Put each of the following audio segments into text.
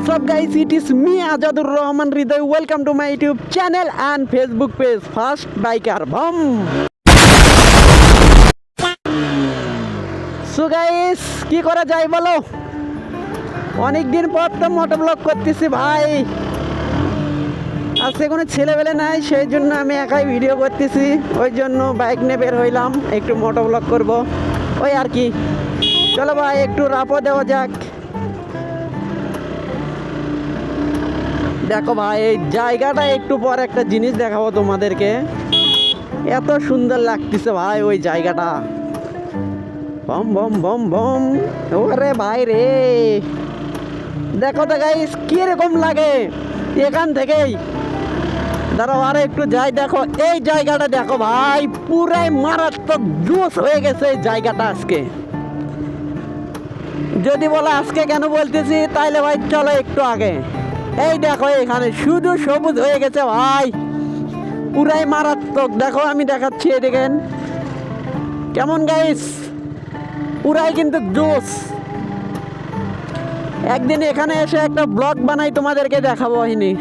What's up guys, it is me Ajadur Rahman Riday. Welcome to my YouTube channel and Facebook page Fast Biker Bum. So guys, কি করা যায় বলো? অনেক দিন পর তো মোটো ব্লগ করতেছি ভাই। আজকে কোনো ছেলেবেলে নাই, সেই জন্য আমি একাই ভিডিও করতেছি। ওই জন্য বাইক নিয়ে বের হইলাম, একটু মোটো ব্লগ করব। ওই আর কি, চলো ভাই একটু রাপও দেওয়া যাক। দেখো ভাই, এই জায়গাটা একটু পর একটা জিনিস দেখাবো তোমাদেরকে। এত সুন্দর লাগতেছে ভাই ওই জায়গাটা। বম বম বম বম, ওরে ভাই রে, দেখো তো গাইস কিরকম লাগে এখান থেকেই। দাঁড়াও আর একটু যাই, দেখো এই জায়গাটা দেখো ভাই, পুরাই মারাত্মক জোশ হয়ে গেছে এই জায়গাটা আজকে। যদি বলো আজকে কেন বলতেছি, তাইলে ভাই চলো একটু আগে। এই দেখো এখানে শুধু সবুজ হয়ে গেছে ভাই, পুরাই মারাত্মক। দেখো আমি দেখাচ্ছি, দেখেন কেমন গাইস, পুরাই কিন্তু জোশ। একদিন এখানে এসে একটা ব্লগ বানাই তোমাদেরকে দেখাবো হয়নি।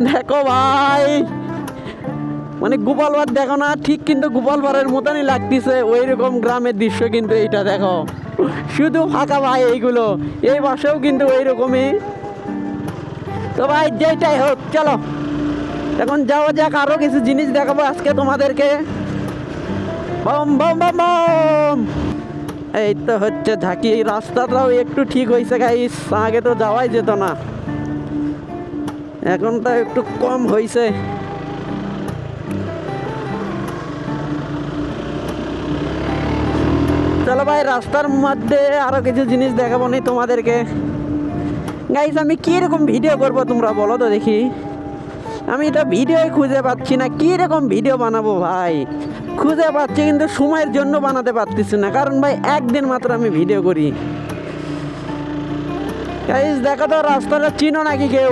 দেখো ভাই, মানে গোপালবার দেখো না, ঠিক কিন্তু গোপালবারের মতনই লাগতেছে ওই রকম গ্রামের দৃশ্য। কিন্তু এইটা দেখো শুধু ফাঁকা ভাই, এইগুলো এই বাসেও কিন্তু ওই রকমই। তো ভাই যেটাই হোক, চলো এখন যাওয়া যাক, আরো কিছু জিনিস দেখাবো আজকে তোমাদেরকে। বম বম বম বম, এই তো হচ্ছে ঝাঁকি। রাস্তাটাও একটু ঠিক হয়েছে গাইস, আগে তো যাওয়াই যেত না, এখন তো একটু কম হয়েছে। চলো ভাই রাস্তার মধ্যে আরো কিছু জিনিস দেখাবো নি তোমাদেরকে। গাইস আমি কিরকম ভিডিও করব তোমরা বলো তো দেখি। আমি তো ভিডিওই খুঁজে পাচ্ছি না, কিরকম ভিডিও বানাবো ভাই। খুঁজে পাচ্ছি কিন্তু সময়ের জন্য বানাতে পারতেছি না, কারণ ভাই একদিন মাত্র আমি ভিডিও করি। গাইস দেখো তো রাস্তাটা চিনো নাকি কেউ?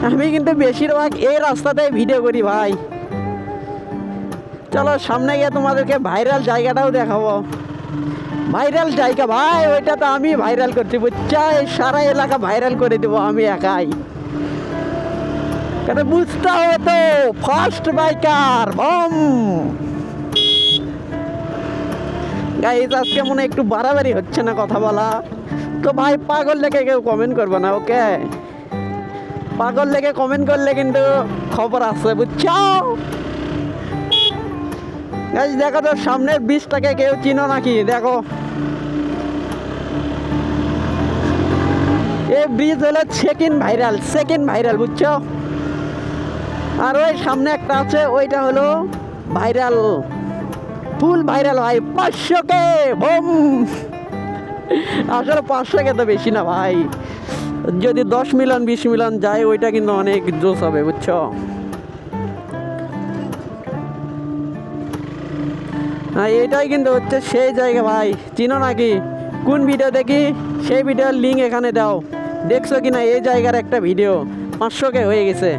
আমি কিন্তু বেশিরভাগ এই রাস্তাতেই ভিডিও করি ভাই। চলো সামনে গিয়ে তোমাদেরকে ভাইরাল জায়গাটাও দেখাবো। ভাইরাল জায়গা ভাই, ওইটা তো আমি ভাইরাল করছি বুঝছো, সারা এলাকা ভাইরাল করে দেবো আমি একাই। কেন বুঝতে হবে তো, ফাস্ট বাইকার বম। গাইস আজকে মনে একটু বাড়াবাড়ি হচ্ছে না কথা বলা, তো ভাই পাগল লেগে কেউ কমেন্ট করবে না, ওকে? পাগল লেগে কমেন্ট করলে কিন্তু খবর আছে বুঝছো। গাইস দেখো তো সামনের ব্রিজটাকে কেউ চিনো নাকি? দেখো এই ব্রিজ হলো সেকেন্ড ভাইরাল বুঝছো। আর ওই সামনে একটা আছে, ওইটা হলো ভাইরাল, ফুল ভাইরাল ভাই। 500K bomb. আসলে 500K তো বেশি না ভাই, যদি 10 মিলিয়ন 20 মিলিয়ন যায় ওইটা কিন্তু অনেক জোশ হবে বুঝছো। হ্যাঁ এটাই কিন্তু হচ্ছে সেই জায়গা ভাই, চিনো নাকি? কোন ভিডিও দেখি সেই ভিডিওর লিঙ্ক এখানে দাও। দেখছো কিনা এই জায়গার একটা ভিডিও, 500K হয়ে গেছে।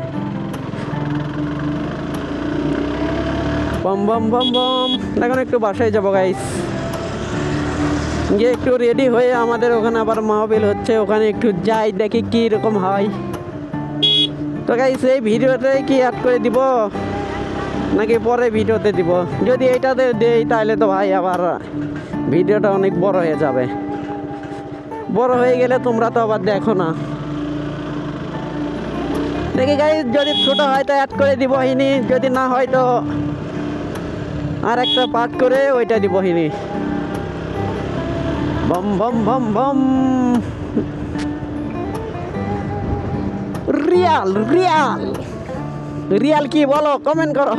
বম বম বম বম। এখন একটু বাসায় যাবো গাইস, গিয়ে একটু রেডি হয়ে আমাদের ওখানে আবার মাহফিল হচ্ছে, ওখানে একটু যাই দেখি কি রকম হয়। তো গাইস এই ভিডিওতে কি অ্যাড করে দিব নাকি পরে ভিডিওতে দিব? যদি এইটাতে দেই তাহলে তো ভাই আবার ভিডিওটা অনেক বড় হয়ে যাবে। বড় হয়ে গেলে তোমরা তো আবার দেখো না। দেখি গাইস যদি ছোট হয় তো অ্যাড করে দিব হিনি, যদি না হয় তো আর একটা পার্ট করে ওইটা দিব হিনি। বম বম বম বম। রিয়াল রিয়াল রিয়াল কি বলো, কমেন্ট করো।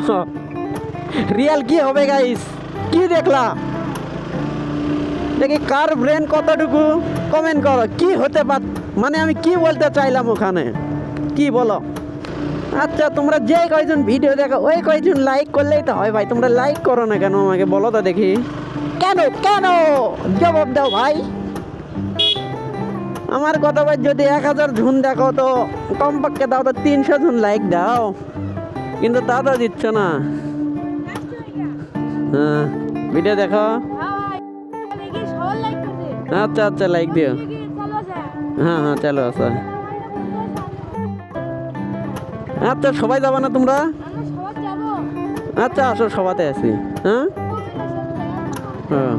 রিয়াল কি হবে গাইস? কি দেখলা দেখি কার ব্রেন কতটুকু, কমেন্ট করো। কি হতে পার, মানে আমি কি বলতে চাইলাম ওখানে, কি বলো? আচ্ছা তোমরা যে কয়জন ভিডিও দেখো ওই কয়জন লাইক করলেই তো হয় ভাই। তোমরা লাইক করো না কেন আমাকে বলো তো দেখি, কেন কেন? জবাব দাও ভাই আমার কথা ভাই। যদি 1000 জন দেখো তো কমপক্ষে দাও তো 300 জন লাইক দাও, কিন্তু তা তো দিচ্ছ না। হ্যাঁ ভিডিও দেখো, আচ্ছা আচ্ছা লাইক দিও। হ্যাঁ হ্যাঁ চালু আছে। আচ্ছা সবাই যাবে না তোমরা? আচ্ছা আসো, সবাতে আছি। হ্যাঁ হ্যাঁ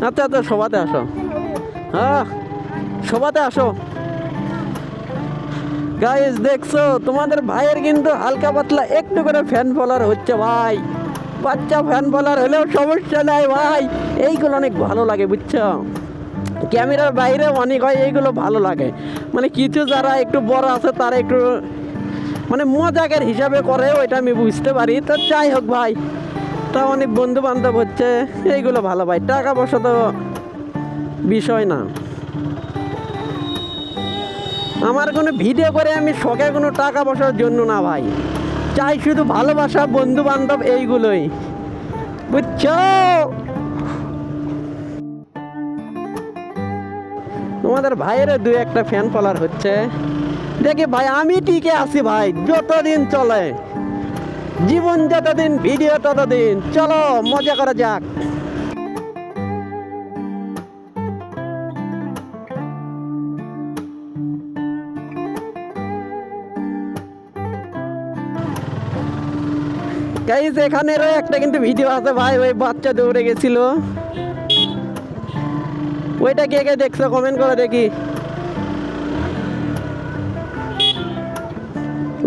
আচ্ছা আচ্ছা সবাতে আসো। হ্যাঁ সবাতে আসো। গাইস দেখছো তোমাদের ভাইয়ের কিন্তু হালকা পাতলা একটু করে ফ্যান ফলোয়ার হচ্ছে ভাই। বাচ্চা ফ্যান ফলোয়ার হলেও সমস্যা নাই ভাই, এইগুলো অনেক ভালো লাগে বুঝছো। ক্যামেরার বাইরে অনেক হয়, এইগুলো ভালো লাগে। মানে কিছু যারা একটু বড় আছে তারা একটু মানে মজাকের হিসাবে করে, ওইটা আমি বুঝতে পারি। তো যাই হোক ভাই, তা অনেক বন্ধু বান্ধব হচ্ছে, এইগুলো ভালো ভাই। টাকা পয়সা তো বিষয় না। আমার কোনো ভিডিও করে আমি শখে কোনো টাকা পয়সার জন্য না ভাই, চাই শুধু ভালোবাসা, বন্ধু বান্ধব, এইগুলোই বুঝছো। তোমাদের ভাইয়ের দুই একটা ফ্যান ফলোয়ার হচ্ছে দেখি ভাই, আমি টিকে আছি ভাই, যতদিন চলে জীবন, যতদিন ভিডিও ততদিন। চলো মজা করা যাক। গাইস এখানেরও একটা কিন্তু ভিডিও আছে ভাই, ওই বাচ্চা দৌড়ে গেছিল, ওইটা কে কে দেখছো কমেন্ট করে দেখি।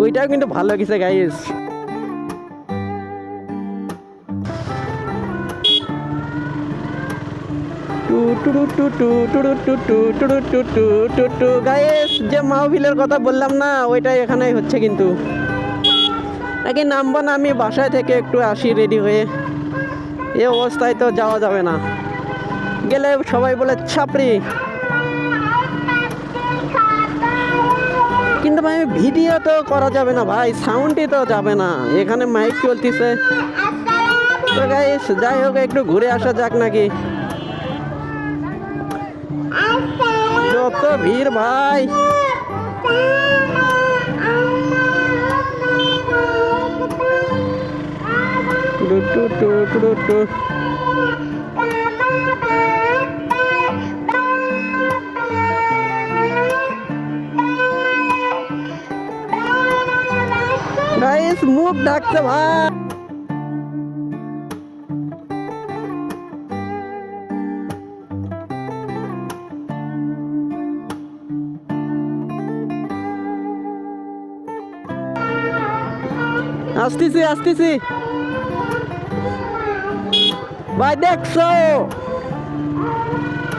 ওইটাও কিন্তু ভালো গেছে গাইস। গাইস যে মাহফিলের কথা বললাম না, ওইটাই এখানেই হচ্ছে কিন্তু। নাকি নামবো না, আমি বাসায় থেকে একটু আসি রেডি হয়ে, এ অবস্থায় তো যাওয়া যাবে না, গেলে সবাই বলে ছাপড়ি। কিন্তু ভাই ভিডিও তো করা যাবে না ভাই, সাউন্ডই তো যাবে না, এখানে মাইক চলতেছে। তো গাইস যাই হোক, একটু ঘুরে আসা যাক নাকি। যত ভিড় ভাই, গাইস মুখ ঢাকছে ভাই। আসতেছি আসতেছি ভাই, দেখছো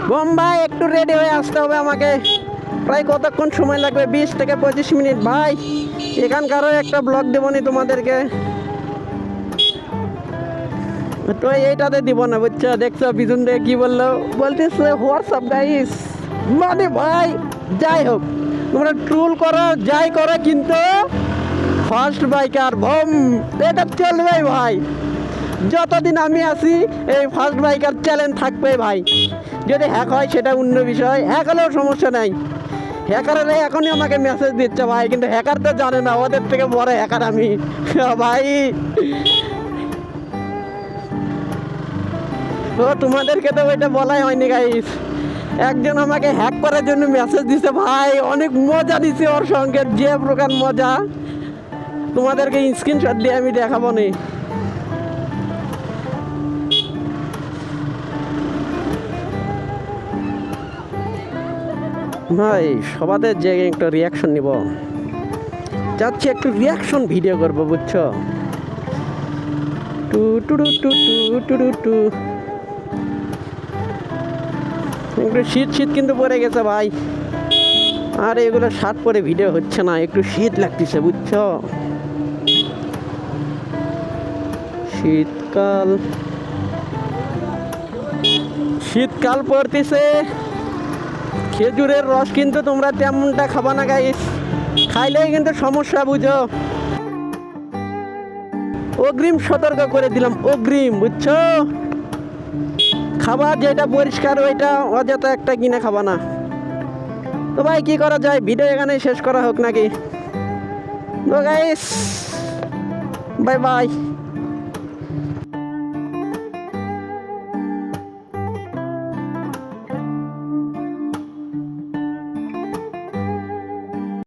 বোম্বাই, একটু রেডি হয়ে আসতে হবে আমাকে। প্রায় কতক্ষণ সময় লাগবে? 20 থেকে 25 মিনিট ভাই। এখানকারও একটা ব্লগ দেবো নি তোমাদেরকে, তো এইটাতে দিব না বুঝছো। দেখছো পিছন থেকে কি বললো, বলতেছে হোয়াটসঅ্যাপ গাইস, মানে ভাই যাই হোক তোমরা ট্রোল করো যাই করো, কিন্তু ফার্স্ট বাইকার ভম, এটা চলবে ভাই। যতদিন আমি আছি এই ফার্স্ট বাইকার চ্যালেঞ্জ থাকবে ভাই। যদি হ্যাক হয় সেটা অন্য বিষয়, হ্যাক হলেও সমস্যা নাই। হ্যাকাররা এখনই আমাকে মেসেজ দিচ্ছে ভাই, কিন্তু হ্যাকার তো জানে না ওদের থেকে বড় হ্যাকার আমি ভাই। তো তোমাদেরকে তো ওইটা বলাই হয়নি গাইস। একজন আমাকে হ্যাক করার জন্য মেসেজ দিছে ভাই, অনেক মজা দিছে ওর সঙ্গে, যে প্রকার মজা তোমাদেরকে স্ক্রিনশট দিয়ে আমি দেখাবো নি। ভাই সবাতে যে একটু রিয়াকশন নিব চাচ্ছি, একটু রিয়াকশন ভিডিও করবো বুঝছো। টু টু টু টু টু টু টু একটু শীত শীত কিন্তু পড়ে গেছে ভাই, আর এগুলো শার্ট পরে ভিডিও হচ্ছে না, একটু শীত লাগতেছে বুঝছো। শীতকাল শীতকাল পড়তেছে, খেজুরের রস কিন্তু তোমরা তেমনটা খাবা না গাইস, খাইলেই কিন্তু সমস্যা বুঝো। অগ্রিম সতর্ক করে দিলাম, অগ্রিম বুঝছো। খাবার যেটা পরিষ্কার ওইটা অযথা একটা কিনে খাবা না। তো ভাই কি করা যায়, ভিডিও এখানে শেষ করা হোক নাকি? তো গাইস বাই বাই।